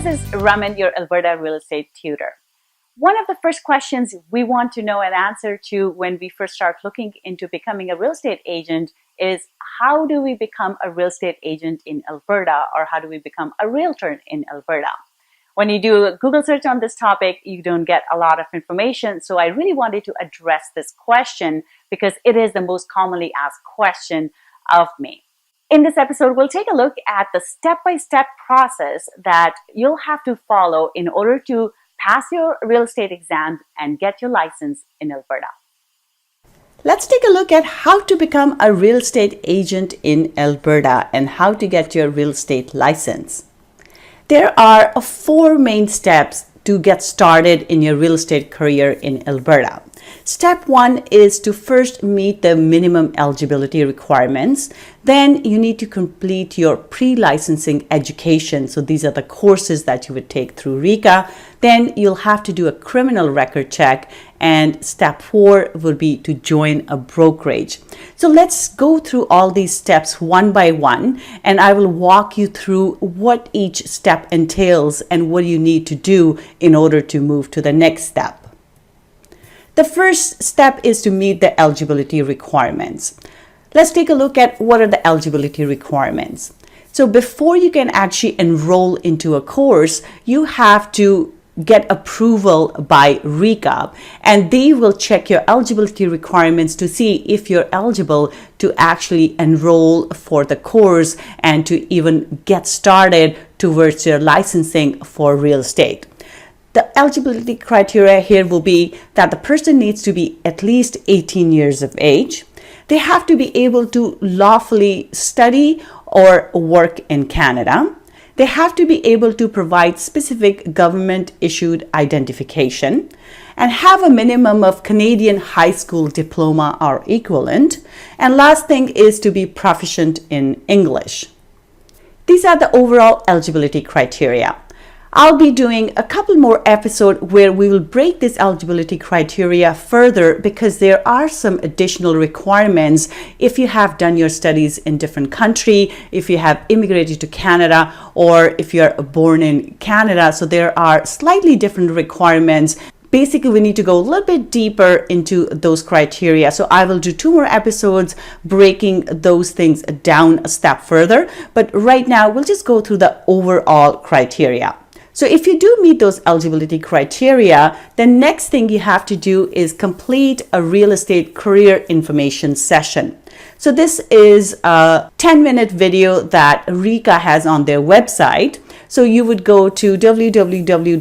this is Raman, your Alberta real estate tutor. One of the first questions we want to know and answer to when we first start looking into becoming a real estate agent is, how do we become a real estate agent in Alberta, or how do we become a realtor in Alberta? When you do a Google search on this topic, you don't get a lot of information. So I really wanted to address this question because it is the most commonly asked question of me. In this episode, we'll take a look at the step-by-step process that you'll have to follow in order to pass your real estate exam and get your license in Alberta. Let's take a look at how to become a real estate agent in Alberta and how to get your real estate license. There are 4 main steps to get started in your real estate career in Alberta. Step 1 is to first meet the minimum eligibility requirements. Then you need to complete your pre-licensing education. So these are the courses that you would take through RECA. Then you'll have to do a criminal record check. And step 4 will be to join a brokerage. So let's go through all these steps one by one, and I will walk you through what each step entails and what you need to do in order to move to the next step. The first step is to meet the eligibility requirements. Let's take a look at what are the eligibility requirements. So before you can actually enroll into a course, you have to get approval by RECA, and they will check your eligibility requirements to see if you're eligible to actually enroll for the course and to even get started towards your licensing for real estate. The eligibility criteria here will be that the person needs to be at least 18 years of age. They have to be able to lawfully study or work in Canada. They have to be able to provide specific government-issued identification and have a minimum of Canadian high school diploma or equivalent. And last thing is to be proficient in English. These are the overall eligibility criteria. I'll be doing a couple more episodes where we will break this eligibility criteria further, because there are some additional requirements if you have done your studies in different country, if you have immigrated to Canada, or if you're born in Canada. So there are slightly different requirements. Basically, we need to go a little bit deeper into those criteria. So I will do 2 more episodes breaking those things down a step further. But right now, we'll just go through the overall criteria. So if you do meet those eligibility criteria, the next thing you have to do is complete a real estate career information session. So this is a 10-minute video that RECA has on their website. So you would go to www.reca.ca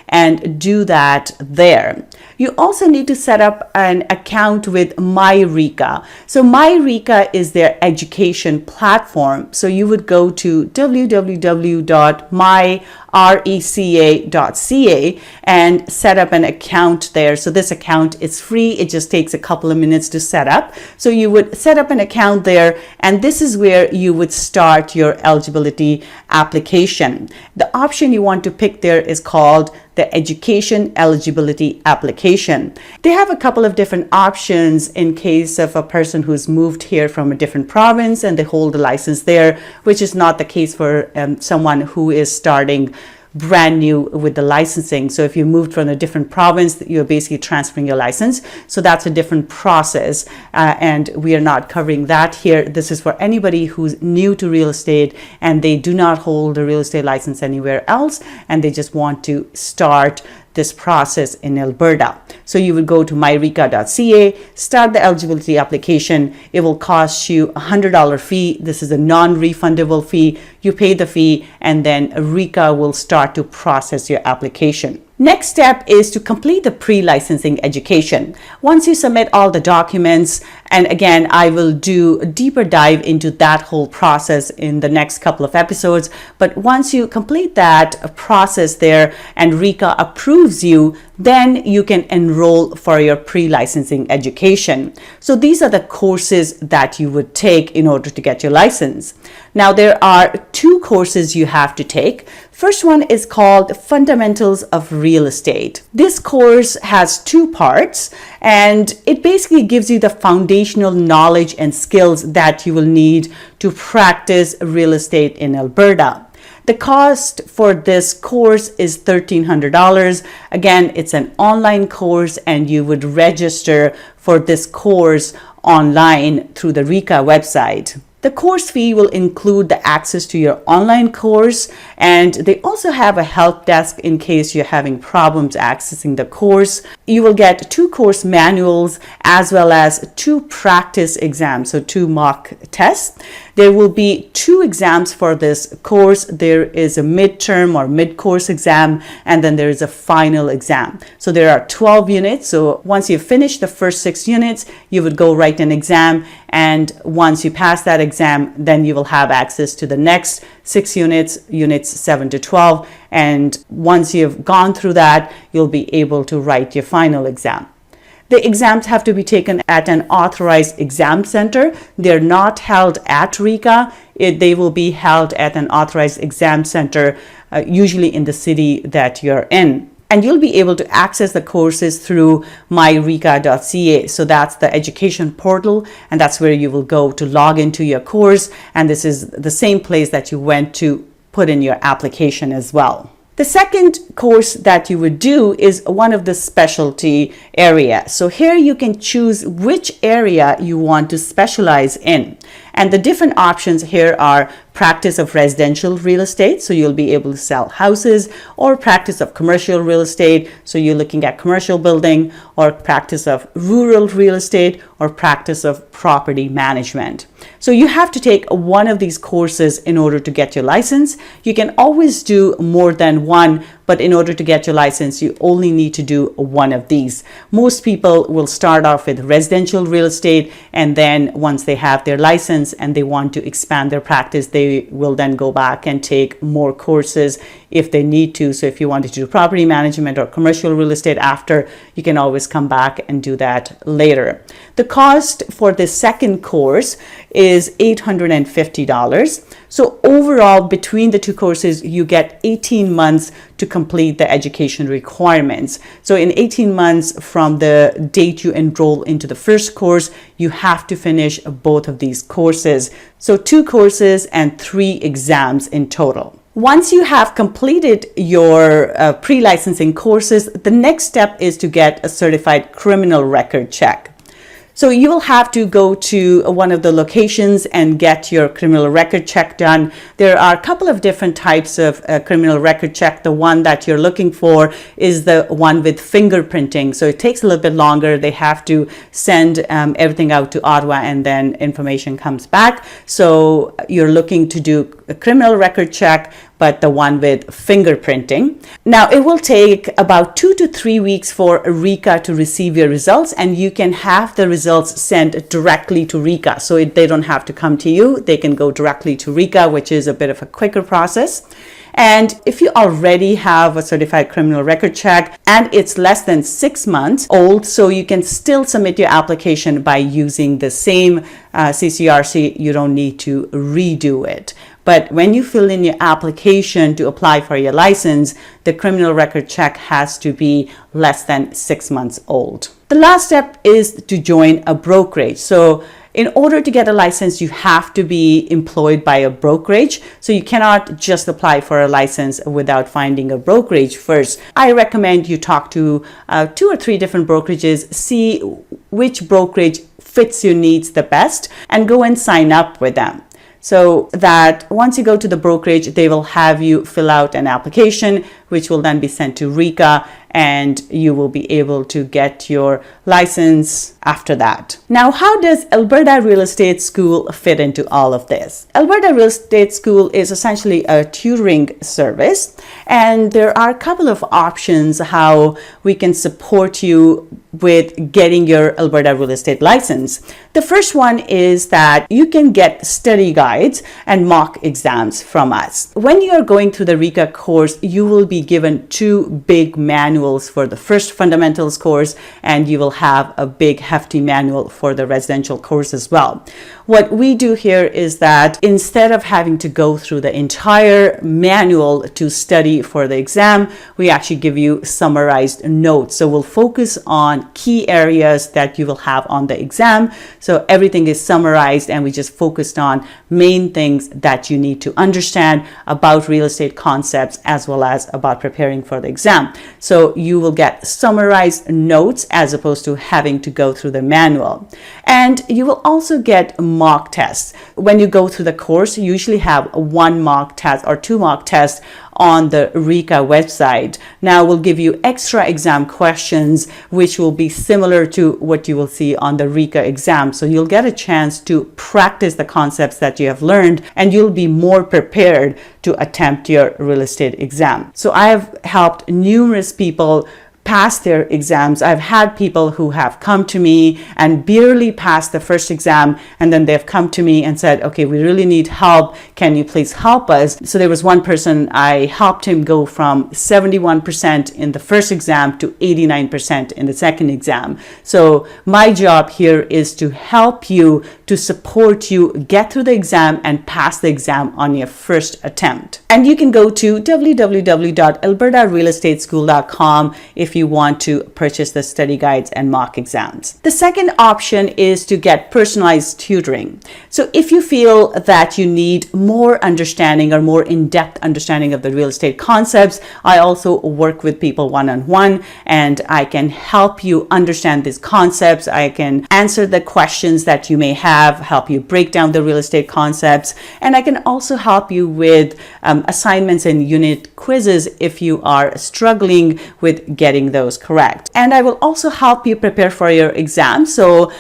and do that there. You also need to set up an account with MyRECA. So MyRECA is their education platform. So you would go to www.myreca.ca and set up an account there. So this account is free. It just takes a couple of minutes to set up. So you would set up an account there, and this is where you would start your eligibility application. The option you want to pick there is called the Education Eligibility Application. They have a couple of different options in case of a person who's moved here from a different province and they hold a license there, which is not the case for someone who is starting brand new with the licensing. So if you moved from a different province, you're basically transferring your license. So that's a different process, and we are not covering that here. This is for anybody who's new to real estate and they do not hold a real estate license anywhere else, and they just want to start this process in Alberta. So you would go to myreca.ca, start the eligibility application. It will cost you a $100 fee. This is a non-refundable fee. You pay the fee, and then RECA will start to process your application. Next step is to complete the pre-licensing education. Once you submit all the documents, and again, I will do a deeper dive into that whole process in the next couple of episodes. But once you complete that process there and RECA approves you, then you can enroll for your pre-licensing education. So these are the courses that you would take in order to get your license. Now, there are 2 courses you have to take. First one is called Fundamentals of Real Estate. This course has 2 parts, and it basically gives you the foundational knowledge and skills that you will need to practice real estate in Alberta. The cost for this course is $1,300. Again, it's an online course and you would register for this course online through the RECA website. The course fee will include the access to your online course, and they also have a help desk in case you're having problems accessing the course. You will get 2 course manuals as well as 2 practice exams, so 2 mock tests. There will be 2 exams for this course. There is a midterm or mid-course exam, and then there is a final exam. So there are 12 units. So once you finish the first 6 units, you would go write an exam, and once you pass that exam, then you will have access to the next 6 units, units 7 to 12. And once you've gone through that, you'll be able to write your final exam. The exams have to be taken at an authorized exam center. They're not held at RECA. They will be held at an authorized exam center, usually in the city that you're in. And you'll be able to access the courses through myreca.ca. So that's the education portal, and that's where you will go to log into your course. And this is the same place that you went to put in your application as well. The second course that you would do is one of the specialty area. So here you can choose which area you want to specialize in. And the different options here are practice of residential real estate, so you'll be able to sell houses, or practice of commercial real estate, so you're looking at commercial building, or practice of rural real estate, or practice of property management. So you have to take one of these courses in order to get your license. You can always do more than one, but in order to get your license, you only need to do one of these. Most people will start off with residential real estate, and then once they have their license and they want to expand their practice, they will then go back and take more courses if they need to. So if you wanted to do property management or commercial real estate after, you can always come back and do that later. The cost for the second course is $850. So overall, between the 2 courses, you get 18 months to complete the education requirements. So in 18 months from the date you enroll into the first course, you have to finish both of these courses. So 2 courses and 3 exams in total. Once you have completed your pre-licensing courses, the next step is to get a certified criminal record check. So you will have to go to one of the locations and get your criminal record check done. There are a couple of different types of criminal record check. The one that you're looking for is the one with fingerprinting. So it takes a little bit longer. They have to send everything out to Ottawa, and then information comes back. So you're looking to do a criminal record check, but the one with fingerprinting. Now, it will take about 2 to 3 weeks for RECA to receive your results, and you can have the results sent directly to RECA. So they don't have to come to you. They can go directly to RECA, which is a bit of a quicker process. And if you already have a certified criminal record check and it's less than 6 months old, so you can still submit your application by using the same CCRC. You don't need to redo it. But when you fill in your application to apply for your license, the criminal record check has to be less than 6 months old. The last step is to join a brokerage. So in order to get a license, you have to be employed by a brokerage. So you cannot just apply for a license without finding a brokerage first. I recommend you talk to 2 or 3 different brokerages, see which brokerage fits your needs the best, and go and sign up with them. So that once you go to the brokerage, they will have you fill out an application, which will then be sent to RECA, and you will be able to get your license after that. Now, how does Alberta Real Estate School fit into all of this? Alberta Real Estate School is essentially a tutoring service, and there are a couple of options how we can support you with getting your Alberta real estate license. The first one is that you can get study guides and mock exams from us. When you are going through the RECA course, you will be given 2 big manuals for the first fundamentals course, and you will have a big hefty manual for the residential course as well. What we do here is that instead of having to go through the entire manual to study for the exam, we actually give you summarized notes. So we'll focus on key areas that you will have on the exam. So everything is summarized, and we just focused on main things that you need to understand about real estate concepts as well as about preparing for the exam. So you will get summarized notes as opposed to having to go through the manual. And you will also get mock tests. When you go through the course, you usually have 1 mock test or 2 mock tests on the RECA website. Now we'll give you extra exam questions, which will be similar to what you will see on the RECA exam. So you'll get a chance to practice the concepts that you have learned, and you'll be more prepared to attempt your real estate exam. So I have helped numerous people pass their exams. I've had people who have come to me and barely passed the first exam, and then they've come to me and said, okay, we really need help. Can you please help us? So there was one person, I helped him go from 71% in the first exam to 89% in the second exam. So my job here is to help you, to support you get through the exam and pass the exam on your first attempt. And you can go to www.albertarealestateschool.com if you want to purchase the study guides and mock exams. The second option is to get personalized tutoring. So if you feel that you need more understanding or more in-depth understanding of the real estate concepts, I also work with people one-on-one, and I can help you understand these concepts. I can answer the questions that you may have, help you break down the real estate concepts, and I can also help you with assignments and unit quizzes if you are struggling with getting those correct. And I will also help you prepare for your exam. So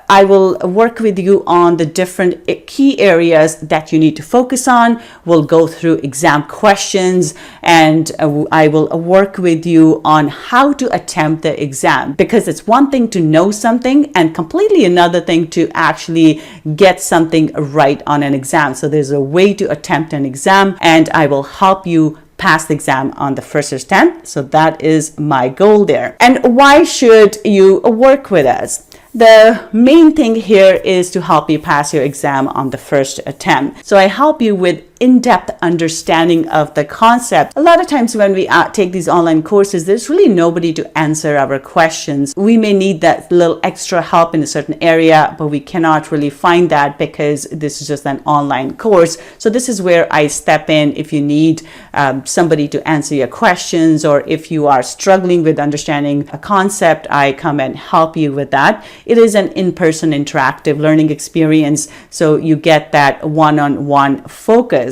I will work with you on the different key areas that you need to focus on. We'll go through exam questions, and I will work with you on how to attempt the exam, because it's one thing to know something and completely another thing to actually get something right on an exam. So there's a way to attempt an exam, and I will help you pass the exam on the first attempt. So that is my goal there. And why should you work with us? The main thing here is to help you pass your exam on the first attempt. So I help you with in-depth understanding of the concept. A lot of times when we take these online courses, there's really nobody to answer our questions. We may need that little extra help in a certain area, but we cannot really find that because this is just an online course. So this is where I step in if you need somebody to answer your questions, or if you are struggling with understanding a concept, I come and help you with that. It is an in-person interactive learning experience, so you get that one-on-one focus.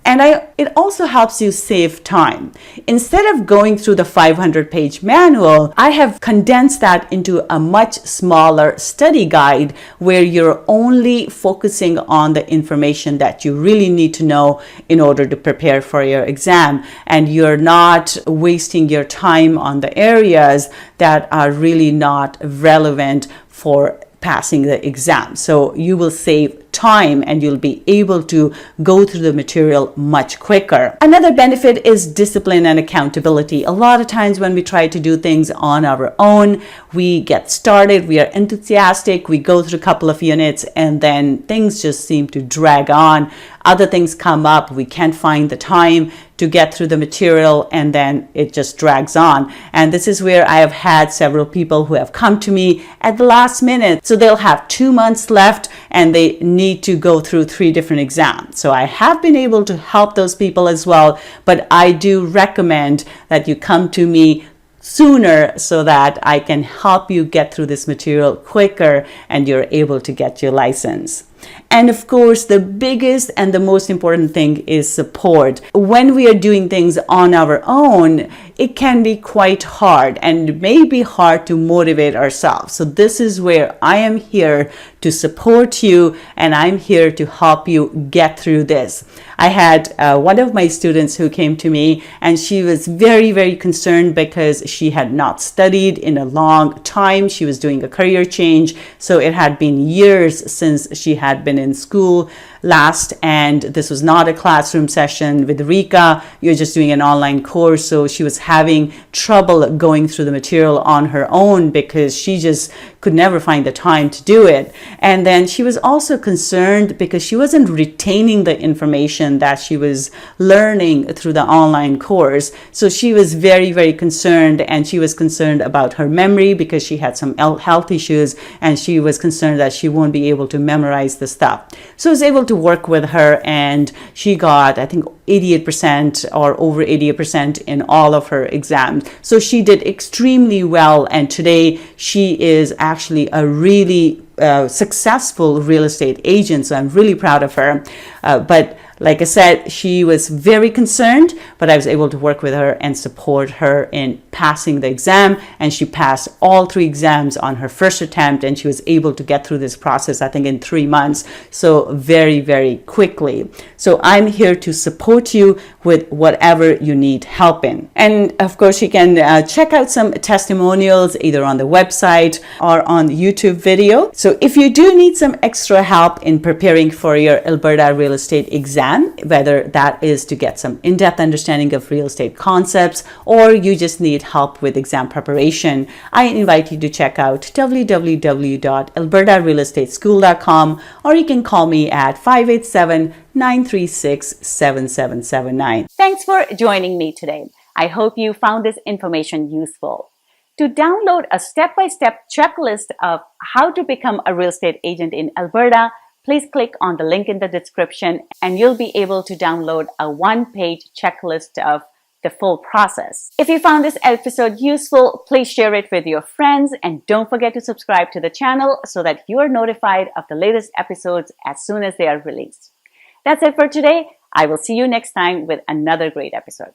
And it also helps you save time. Instead of going through the 500-page manual, I have condensed that into a much smaller study guide where you're only focusing on the information that you really need to know in order to prepare for your exam. And you're not wasting your time on the areas that are really not relevant for passing the exam. So you will save time and you'll be able to go through the material much quicker. Another benefit is discipline and accountability. A lot of times when we try to do things on our own, we get started, we are enthusiastic, we go through a couple of units, and then things just seem to drag on. Other things come up, we can't find the time to get through the material, and then it just drags on. And this is where I have had several people who have come to me at the last minute. So they'll have 2 months left and they need to go through 3 different exams. So I have been able to help those people as well, but I do recommend that you come to me sooner so that I can help you get through this material quicker and you're able to get your license. And of course, the biggest and the most important thing is support. When we are doing things on our own, it can be quite hard and it may be hard to motivate ourselves. So this is where I am here to support you, and I'm here to help you get through this. I had one of my students who came to me, and she was very, very concerned because she had not studied in a long time. She was doing a career change. So it had been years since she had been in school last, and this was not a classroom session with RECA. You're just doing an online course. So she was having trouble going through the material on her own because she just could never find the time to do it. And then she was also concerned because she wasn't retaining the information that she was learning through the online course. So she was very, very concerned, and she was concerned about her memory because she had some health issues, and she was concerned that she won't be able to memorize the stuff. So I was able to work with her, and she got, I think, 88% or over 88% in all of her exams. So she did extremely well, and today she is actually a really successful real estate agent. So I'm really proud of her. But like I said, she was very concerned, but I was able to work with her and support her in passing the exam. And she passed all 3 exams on her first attempt, and she was able to get through this process, I think, in 3 months. So very, very quickly. So I'm here to support you with whatever you need help in. And of course, you can check out some testimonials either on the website or on the YouTube video. So if you do need some extra help in preparing for your Alberta real estate exam, whether that is to get some in-depth understanding of real estate concepts or you just need help with exam preparation, I invite you to check out www.albertarealestateschool.com, or you can call me at 587-936-7779. Thanks for joining me today. I hope you found this information useful. To download a step-by-step checklist of how to become a real estate agent in Alberta, please click on the link in the description, and you'll be able to download a 1-page checklist of the full process. If you found this episode useful, please share it with your friends, and don't forget to subscribe to the channel so that you are notified of the latest episodes as soon as they are released. That's it for today. I will see you next time with another great episode.